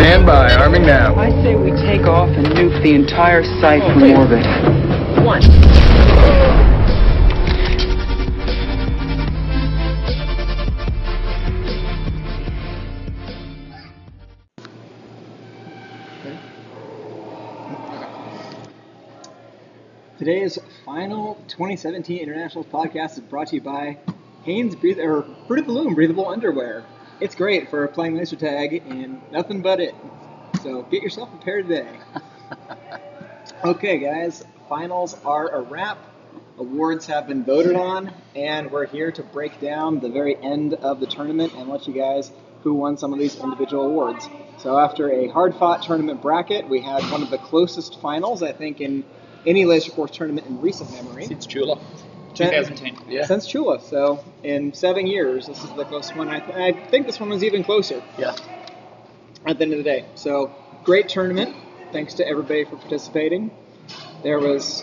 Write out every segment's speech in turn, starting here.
Stand by, arming now. I say we take off and nuke the entire site from orbit. One. Today's final 2017 Internationals podcast is brought to you by Hanes Fruit of the Loom breathable underwear. It's great for playing laser tag and nothing but it. So get yourself a pair today. Okay, guys, finals are a wrap. Awards have been voted on, and we're here to break down the very end of the tournament and let you guys who won some of these individual awards. So after a hard-fought tournament bracket, we had one of the closest finals, I think, in any Laserforce tournament in recent memory. Since Chula. 2010. Yeah. Since Chula. So in 7 years, this is the closest one. I think this one was even closer. Yeah. At the end of the day. So great tournament. Thanks to everybody for participating. There was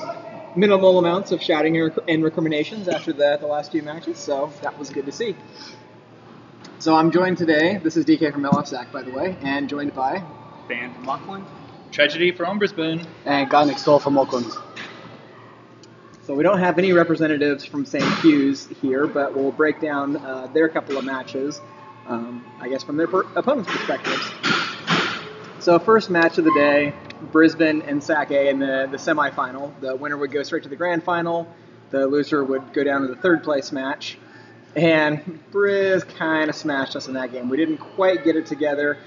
minimal amounts of shouting and recriminations after the last few matches, so that was good to see. So I'm joined today. This is DK from LFSAC, by the way, and joined by Van from Auckland. Tragedy from Brisbane. And guy next door from Auckland. So we don't have any representatives from St. Hugh's here, but we'll break down their couple of matches, I guess from their opponents' perspectives. So first match of the day, Brisbane and Sac A in the semifinal. The winner would go straight to the grand final. The loser would go down to the third place match. And Briz kind of smashed us in that game. We didn't quite get it together.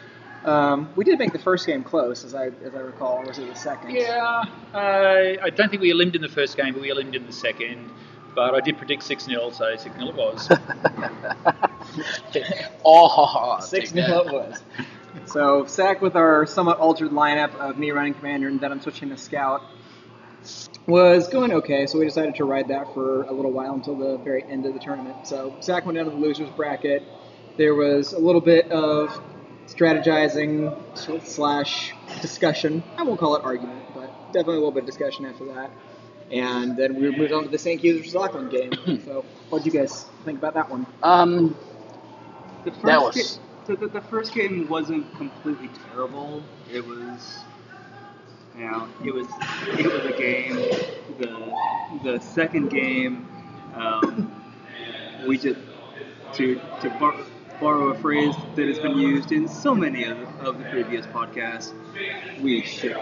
We did make the first game close, as I recall, or was it the second? Yeah, I don't think we eliminated in the first game, but we eliminated in the second. But I did predict 6-0, so 6-0 it was. 6-0 it was. So Sac with our somewhat altered lineup of me running commander and then I'm switching to scout was going okay, so we decided to ride that for a little while until the very end of the tournament. So Sac went down to the losers bracket. There was a little bit of strategizing / discussion. I won't call it argument, but definitely a little bit of discussion after that. And then we moved on to the St. Hugh's versus Auckland game. So what did you guys think about that one? The first game wasn't completely terrible. It was a game. The second game, we just to borrow a phrase that has been used in so many of the previous podcasts, we shit the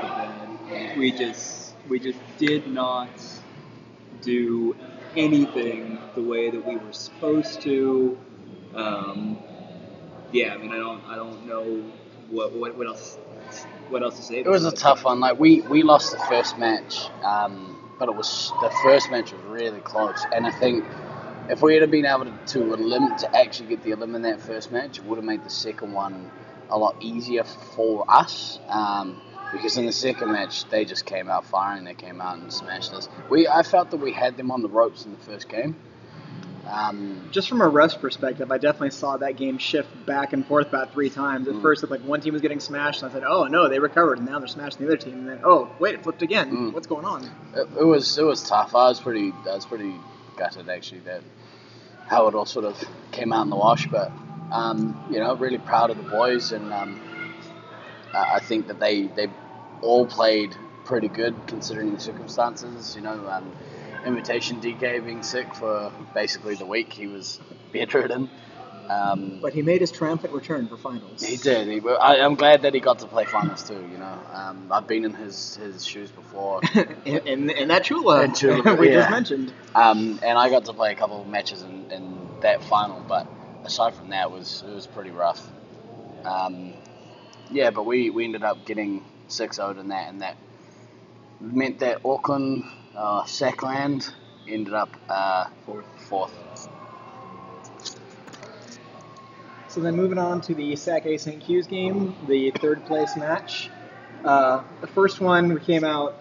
bed. We just did not do anything the way that we were supposed to. Yeah, I mean, I don't know what else to say. It was a tough one. Like we lost the first match, but the first match was really close. And I think if we had been able to actually get the elim in that first match, it would have made the second one a lot easier for us. Because in the second match, they just came out firing. They came out and smashed us. I felt that we had them on the ropes in the first game. Just from a rest perspective, I definitely saw that game shift back and forth about 3 times. At first, one team was getting smashed, and I said, "Oh no, they recovered," and now they're smashing the other team. And then, "Oh wait, it flipped again. What's going on?" It was tough. I was pretty gutted actually that how it all sort of came out in the wash. But really proud of the boys, and I think that they all played pretty good considering the circumstances. Invitation DK being sick for basically the week. He was bedridden. But he made his triumphant return for finals. He did. I'm glad that he got to play finals too. I've been in his shoes before. in that Chula we just mentioned. And I got to play a couple of matches in that final. But aside from that, it was pretty rough. But we ended up getting 6-0 in that, and that meant that Auckland. Sackland ended up fourth. So then moving on to the Sac A St. Hugh's game, the third place match. The first one we came out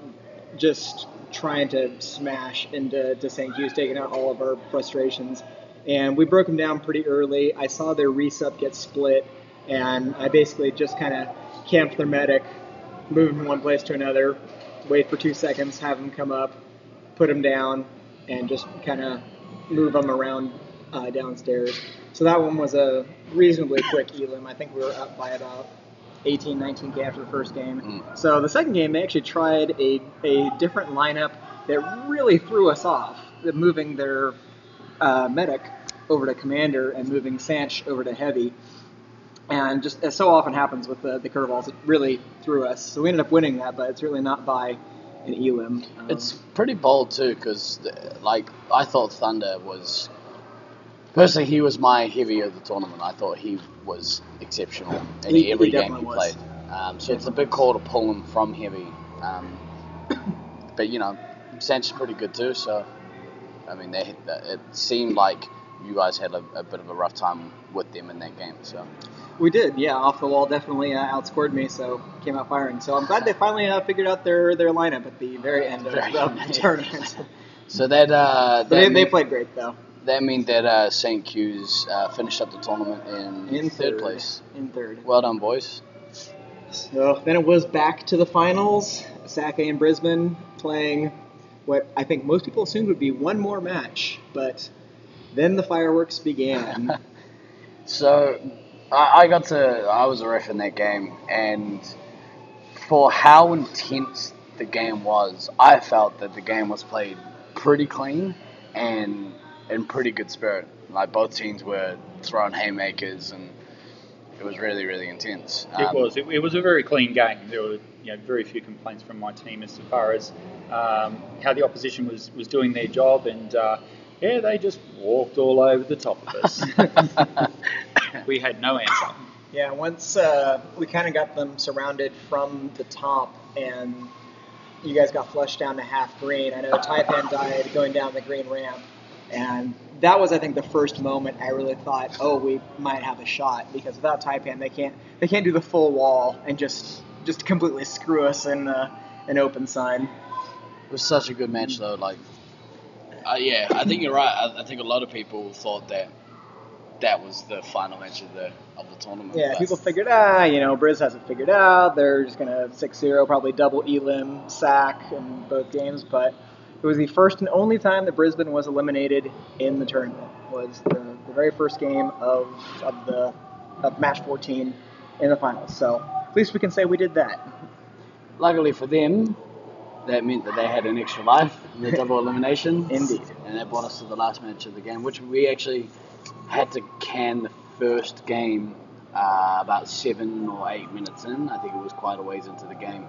just trying to smash into St. Hugh's, taking out all of our frustrations. And we broke them down pretty early. I saw their resup get split, and I basically just kind of camped their medic, moved from one place to another, wait for 2 seconds, have them come up, put them down, and just kind of move them around downstairs. So that one was a reasonably quick elim. I think we were up by about 18, 19K after the first game. So the second game, they actually tried a different lineup that really threw us off, moving their medic over to commander and moving Sanch over to heavy. And just as so often happens with the curveballs, it really threw us. So we ended up winning that, but it's really not by an elim. It's pretty bold too, because like I thought Thunder was. Personally, he was my heavy of the tournament. I thought he was exceptional in every game he played. So it's a big call to pull him from heavy. But Sanch is pretty good too. So I mean, it seemed like you guys had a bit of a rough time with them in that game. So. We did, yeah. Off the wall definitely outscored me, so came out firing. So I'm glad they finally figured out their lineup at the very end of the tournament. So they played great though. That meant that St. Q's finished up the tournament in third place. In third. Well done, boys. So then it was back to the finals. Sake and Brisbane playing what I think most people assumed would be one more match, but then the fireworks began. So I was a ref in that game, and for how intense the game was, I felt that the game was played pretty clean and in pretty good spirit. Like both teams were throwing haymakers, and it was really, really intense. It was a very clean game. There were very few complaints from my team as far as how the opposition was doing their job, and they just walked all over the top of us. We had no answer. Yeah, once we kind of got them surrounded from the top, and you guys got flushed down to half green. I know Taipan died going down the green ramp, and that was, I think, the first moment I really thought, oh, we might have a shot, because without Taipan, they can't do the full wall and just completely screw us in an open sign. It was such a good match, though. Like, I think you're right. I think a lot of people thought that was the final match of the tournament. Yeah, people figured, Briz has it figured out. They're just going to 6-0, probably double elim, sack in both games. But it was the first and only time that Brisbane was eliminated in the tournament. Was the very first game of match 14 in the finals. So at least we can say we did that. Luckily for them, that meant that they had an extra life in the double elimination. Indeed. And that brought us to the last match of the game, which we actually had to can the first game about 7 or 8 minutes in. I think it was quite a ways into the game.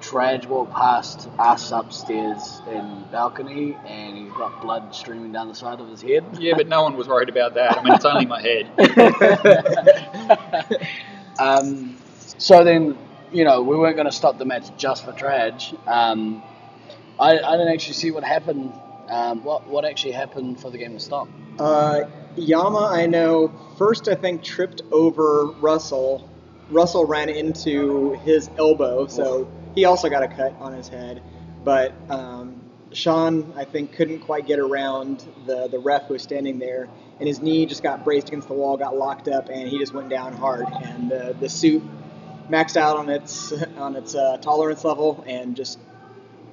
Traj walked past us upstairs in balcony, and he's got blood streaming down the side of his head. Yeah, but no one was worried about that. I mean, it's only my head. So then, we weren't going to stop the match just for Traj. I didn't actually see what happened. What actually happened for the game to stop? Yama, I know, first I think tripped over Russell. Russell ran into his elbow, so he also got a cut on his head. But Sean, I think, couldn't quite get around the ref who was standing there, and his knee just got braced against the wall, got locked up, and he just went down hard. And the suit maxed out on its tolerance level and just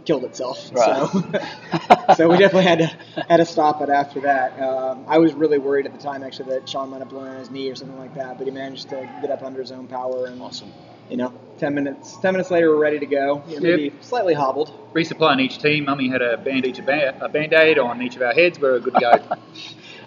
killed itself. Right. So we definitely had to stop it after that. I was really worried at the time, actually, that Sean might have blown on his knee or something like that, but he managed to get up under his own power. And, awesome. 10 minutes later, we're ready to go. Maybe slightly hobbled. Resupply on each team. Mummy had a band-aid on each of our heads. We're good to go.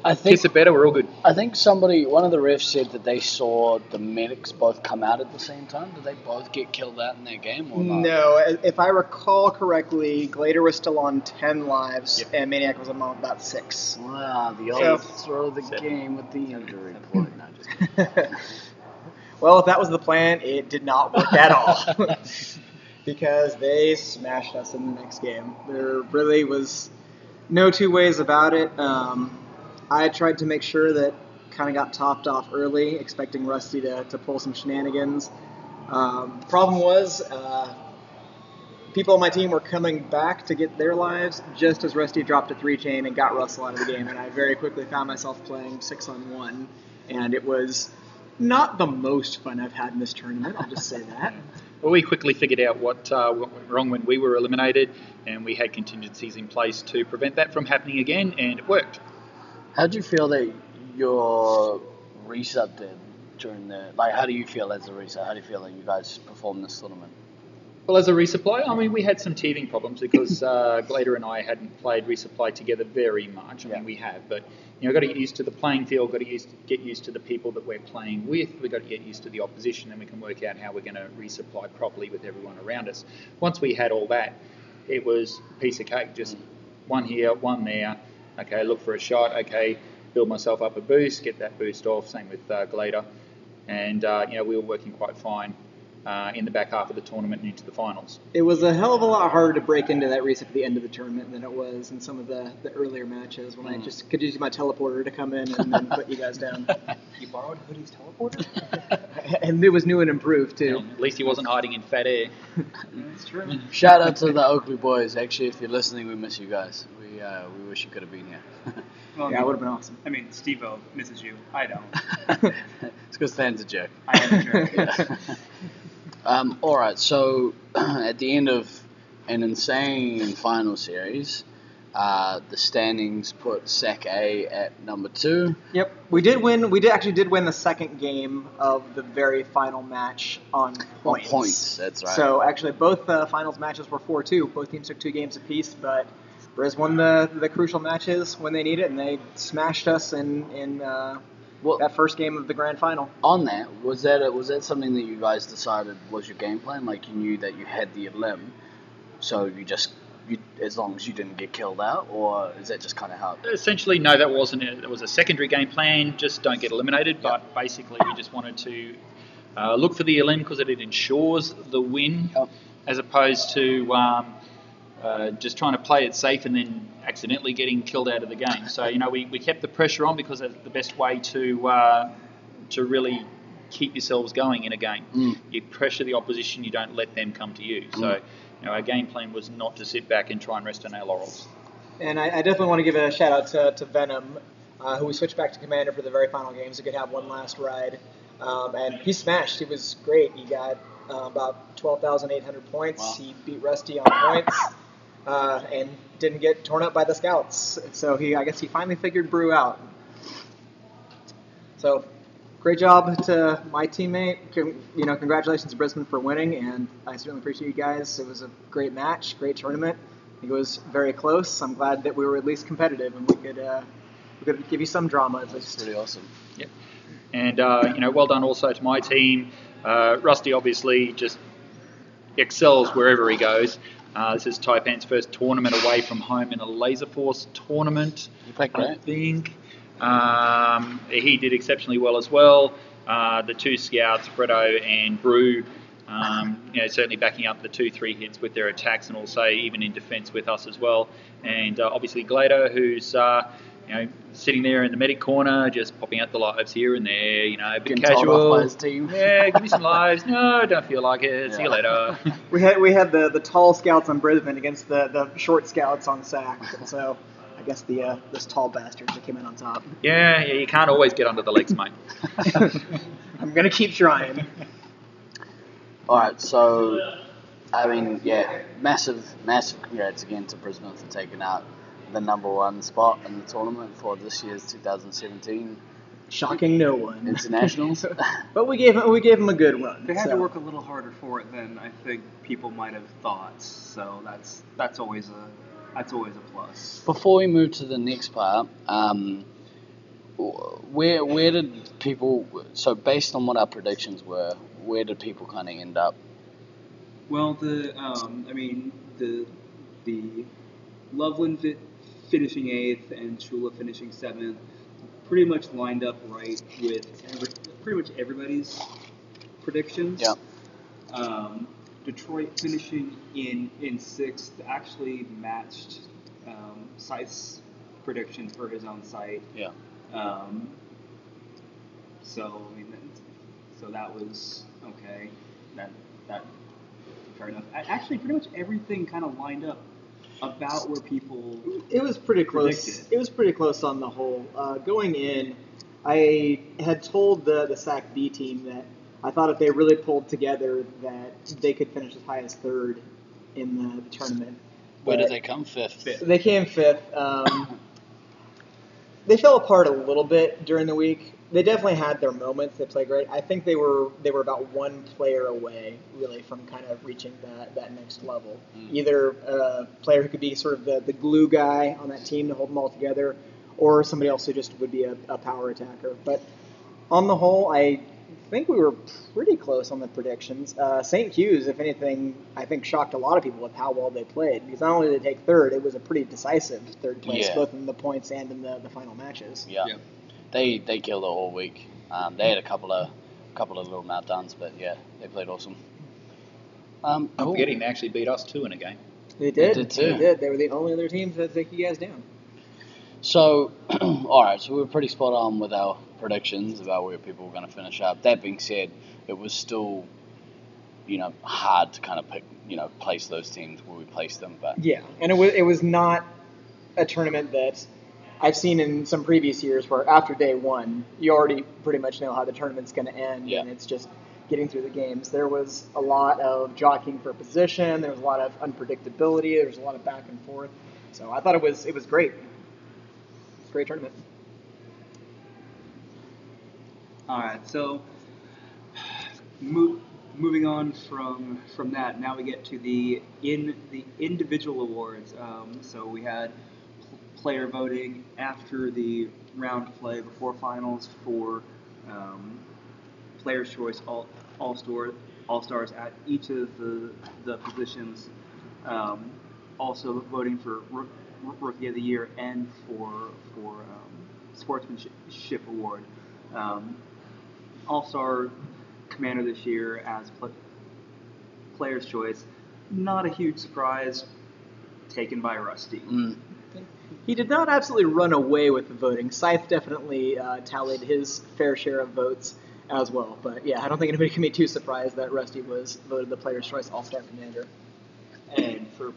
I think Kiss it better. We're all good. I think one of the refs said that they saw the medics both come out at the same time. Did they both get killed out in that game or not? No, if I recall correctly, Glader was still on 10 lives, and Maniac was on about 6. Wow, the old throw the game with the injury report. No, just kidding. Well, if that was the plan, it did not work at all. Because they smashed us in the next game. There really was no two ways about it. I tried to make sure that kind of got topped off early, expecting Rusty to pull some shenanigans. The problem was people on my team were coming back to get their lives just as Rusty dropped a 3-chain and got Russell out of the game, and I very quickly found myself playing 6-on-1, and it was not the most fun I've had in this tournament, I'll just say that. Well, we quickly figured out what went wrong when we were eliminated, and we had contingencies in place to prevent that from happening again, and it worked. How do you feel that your reset did during the like? How do you feel as a reseller? How do you feel that you guys performed this tournament? Well, as a resupply, I mean, we had some teething problems because Glader and I hadn't played resupply together very much. I mean, we have, but got to get used to the playing field, got to get used to the people that we're playing with. We've got to get used to the opposition, and we can work out how we're going to resupply properly with everyone around us. Once we had all that, it was a piece of cake, just one here, one there. Okay, look for a shot. Okay, build myself up a boost, get that boost off. Same with Glader, and we were working quite fine. In the back half of the tournament and into the finals. It was a hell of a lot harder to break into that reset at the end of the tournament than it was in some of the earlier matches when I just could use my teleporter to come in and then put you guys down. You borrowed Hoodie's teleporter? And it was new and improved, too. At least he wasn't hiding in fat air. That's true. Shout out to the Oakley boys. Actually, if you're listening, we miss you guys. We wish you could have been here. Well, Yeah, it would have been awesome. I mean, Steve-O misses you. I don't. It's because Stan's a jerk. I am a jerk. All right, so at the end of an insane final series, the standings put Sac A at number 2. Yep, we did win. We did win the second game of the very final match on points. On points, that's right. So actually, both finals matches were 4-2. Both teams took 2 games apiece, but Briz won the crucial matches when they needed, and they smashed us in that first game of the grand final. On that, was that something that you guys decided was your game plan? Like you knew that you had the limb, so you as long as you didn't get killed out, or is that just kind of how? Essentially, no, that wasn't it. It was a secondary game plan. Just don't get eliminated. But basically, we just wanted to look for the elim because it ensures the win, as opposed to just trying to play it safe and then accidentally getting killed out of the game. So we kept the pressure on because that's the best way to really keep yourselves going in a game. You pressure the opposition, you don't let them come to you. So our game plan was not to sit back and try and rest on our laurels. And I definitely want to give a shout out to Venom, who we switched back to Commander for the very final game, so he could have one last ride. And he smashed. He was great. He got about 12,800 points. Wow. He beat Rusty on points. And didn't get torn up by the scouts. So I guess he finally figured Brew out. So, great job to my teammate. Congratulations to Brisbane for winning, and I certainly appreciate you guys. It was a great match, great tournament. I think it was very close. I'm glad that we were at least competitive and we could give you some drama at least. Pretty awesome. Yep. And well done also to my team. Rusty obviously just excels wherever he goes. This is Taipan's first tournament away from home in a Laserforce tournament. You played great. I think. He did exceptionally well as well. The 2 scouts, Fredo and Brew, certainly backing up the 2-3 hits with their attacks and also even in defence with us as well. And obviously Glader, who's sitting there in the medic corner, just popping out the lives here and there, a bit getting casual. told off by his team. Yeah, give me some lives. No, don't feel like it. Yeah. See you later. We had the tall scouts on Brisbane against the short scouts on Sac. So I guess those tall bastards that came in on top. Yeah, you can't always get under the legs, mate. I'm gonna keep trying. All right, so massive congrats again to Brisbane for taking out the number 1 spot in the tournament for this year's 2017 Shocking no one. Internationals. But we gave them a good run. They had to work a little harder for it than I think people might have thought. So that's always a plus. Before we move to the next part, where did people? So based on what our predictions were, where did people kind of end up? Well, the Loveland finishing 8th and Chula finishing 7th pretty much lined up right with pretty much everybody's predictions. Yeah. Detroit finishing in 6th actually matched Scythe's prediction for his own site. Yeah. So that was okay. That fair enough. Actually, pretty much everything kind of lined up about where people. It was pretty close. Predicted. It was pretty close on the whole. Going in, I had told the SAC B team that I thought if they really pulled together that they could finish as high as 3rd in the tournament. Where did they come? 5th. They came 5th. They fell apart a little bit during the week. They definitely had their moments. They played great. I think they were about one player away, really, from kind of reaching that next level. Either a player who could be sort of the glue guy on that team to hold them all together, or somebody else who just would be a power attacker. But on the whole, I think we were pretty close on the predictions. St. Hugh's, if anything, I think shocked a lot of people with how well they played. Because not only did they take third, it was a pretty decisive third place, both in the points and in the final matches. Yeah. They killed it all week. They had a couple of little meltdowns, but yeah, they played awesome. I'm forgetting they actually beat us 2 in a game. They did. They did too. They did. They were the only other teams that take you guys down. So, all right, so we were pretty spot on with our predictions about where people were going to finish up. That being said, it was still, hard to kind of pick, place those teams where we placed them. But yeah, and it was not a tournament that I've seen in some previous years where after day one, you already pretty much know how the tournament's going to end, and it's just getting through the games. There was a lot of jockeying for position. There was a lot of unpredictability. There was a lot of back and forth. So I thought it was great. Great tournament. All right, so moving on from that, now we get to the individual awards. So we had player voting after the round play before finals for Players' Choice All Stars at each of the positions. Also voting for Rookie of the Year and for Sportsmanship Award. All-Star Commander this year as Player's Choice. Not a huge surprise, taken by Rusty. He did not absolutely run away with the voting. Scythe definitely tallied his fair share of votes as well. But yeah, I don't think anybody can be too surprised that Rusty was voted the Player's Choice All-Star Commander. And for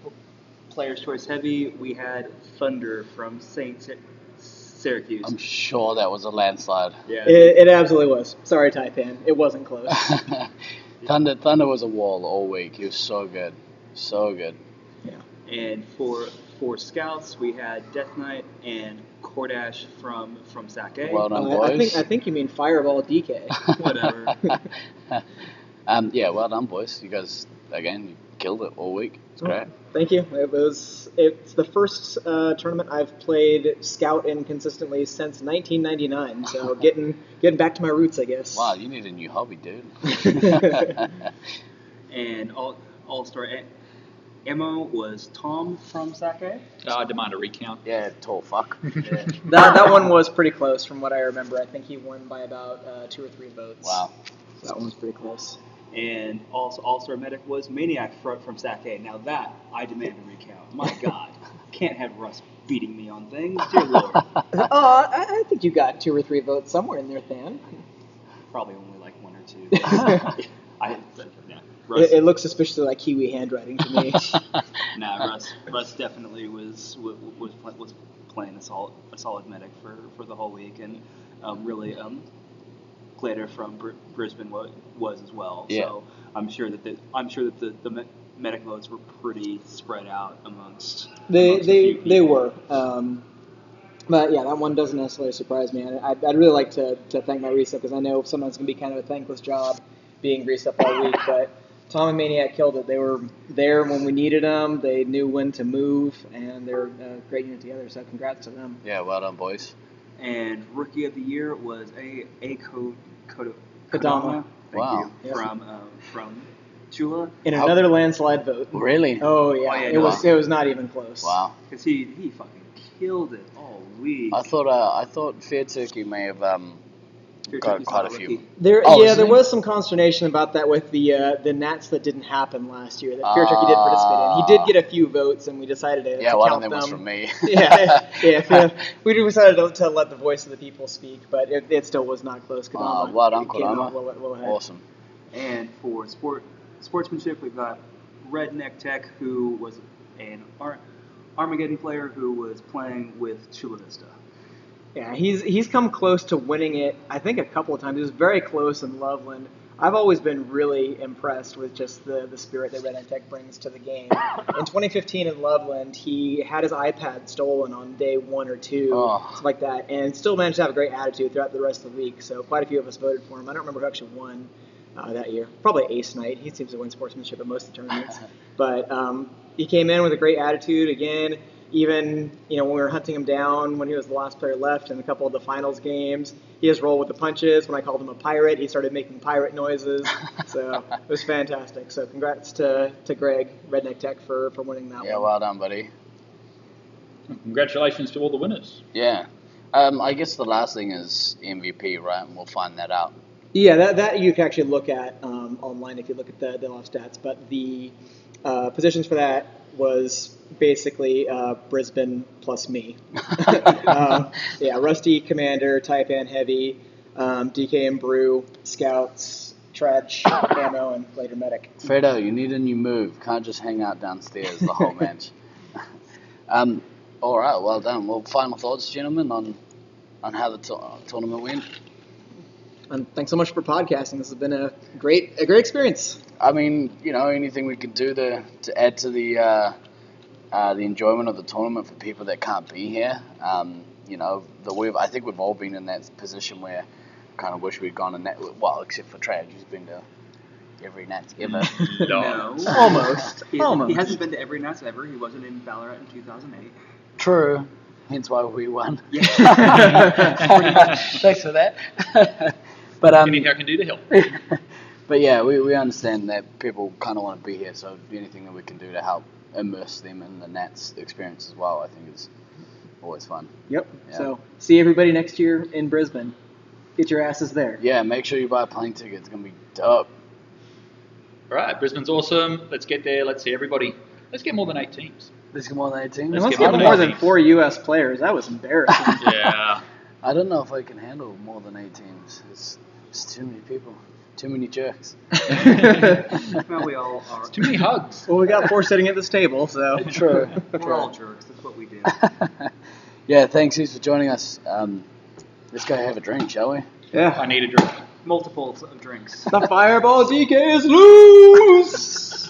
Player's Choice Heavy, we had Thunder from Syracuse. I'm sure that was a landslide. Yeah, It absolutely was. Sorry, Taipan. It wasn't close. Thunder was a wall all week. He was so good. So good. Yeah. And for Scouts, we had Death Knight and Kordash from Sake. Well done, boys. I think you mean Fireball DK. Whatever. Yeah, well done, boys. You guys, again, you killed it all week. It's great. Thank you. It's the first tournament I've played Scout in consistently since 1999. So getting back to my roots, I guess. Wow, you need a new hobby, dude. And All-Star Emo was Tom from Sake. I demand a recount. Yeah, tall fuck. Yeah. That one was pretty close from what I remember. I think he won by about 2 or 3 votes. Wow. So that one was pretty close. And also All-Star Medic was Maniac from Sake. Now that, I demand a recount. My God. Can't have Russ beating me on things. Dear Lord. I think you got 2 or 3 votes somewhere in there, Than. Probably only like 1 or 2. Russ, It looks suspiciously like Kiwi handwriting to me. Russ definitely was playing a solid medic for the whole week, and really Glader from Brisbane was as well. Yeah. So I'm sure that the medic votes were pretty spread out amongst. They were. But yeah, that one doesn't necessarily surprise me. I'd really like to thank my Grease Up, because I know sometimes it can be kind of a thankless job being Grease Up all week, but Tom and Maniac killed it. They were there when we needed them. They knew when to move, and they're a great unit together, so congrats to them. Yeah, well done, boys. And Rookie of the Year was Kodama. Kodama. Wow. You, from Chula. In another landslide vote. Really? Oh yeah, it was not even close. Wow. Because he fucking killed it all week. I thought Fair Turkey may have got quite a few. There isn't it? was some consternation about that with the Nats that didn't happen last year that Fair Turkey did participate in. He did get a few votes, and we decided to one count of them was them. from me. We decided to let the voice of the people speak, but it still was not close. Kodama well done, came out Kodama. well ahead. Awesome. And for sportsmanship, we've got Redneck Tech, who was an Armageddon player who was playing with Chula Vista. Yeah, he's come close to winning it, I think, a couple of times. He was very close in Loveland. I've always been really impressed with just the spirit that Red Tech brings to the game. In 2015 in Loveland, he had his iPad stolen on day 1 or 2, something like that, and still managed to have a great attitude throughout the rest of the week. So quite a few of us voted for him. I don't remember who actually won that year. Probably Ace Knight. He seems to win sportsmanship at most of the tournaments. But he came in with a great attitude again. Even, when we were hunting him down when he was the last player left in a couple of the finals games, he just rolled with the punches. When I called him a pirate, he started making pirate noises. So it was fantastic. So congrats to Greg, Redneck Tech, for winning that one. Yeah, well done, buddy. Congratulations to all the winners. Yeah. I guess the last thing is MVP, right? And we'll find that out. Yeah, that you can actually look at online if you look at the off stats. But the positions for that was basically Brisbane plus me. Rusty, Commander, Taipan Heavy, DK and Brew, Scouts, Trudge, Ammo, and later Medic. Fredo, you need a new move. Can't just hang out downstairs the whole match. All right, well done. Well, final thoughts, gentlemen, on how the tournament went. And thanks so much for podcasting. This has been a great experience. I mean, anything we can do to add to the enjoyment of the tournament for people that can't be here. I think we've all been in that position where kind of wish we'd gone to Nats. Well, except for Trad, who's been to every Nats ever. No. Almost. He hasn't been to every Nats ever. He wasn't in Ballarat in 2008. True. Hence why we won. Yeah. Thanks for that. But Anything I can do to help. But yeah, we understand that people kind of want to be here, so anything that we can do to help immerse them in the Nats experience as well, I think is always fun. Yep. Yeah. So see everybody next year in Brisbane. Get your asses there. Yeah, make sure you buy a plane ticket. It's going to be dope. All right, Brisbane's awesome. Let's get there. Let's see everybody. Let's get more than 8 teams. Let's get more than 18. Let's Let's get more than 4 U.S. players. That was embarrassing. Yeah. I don't know if I can handle more than 8 teams. It's too many people. Too many jerks. Well, we all are. It's too many hugs. Well, we got 4 sitting at this table, so. True. We're all jerks. That's what we do. Yeah, thanks for joining us. Let's go have a drink, shall we? Yeah. I need a drink. Multiples of drinks. The Fireball DK is loose!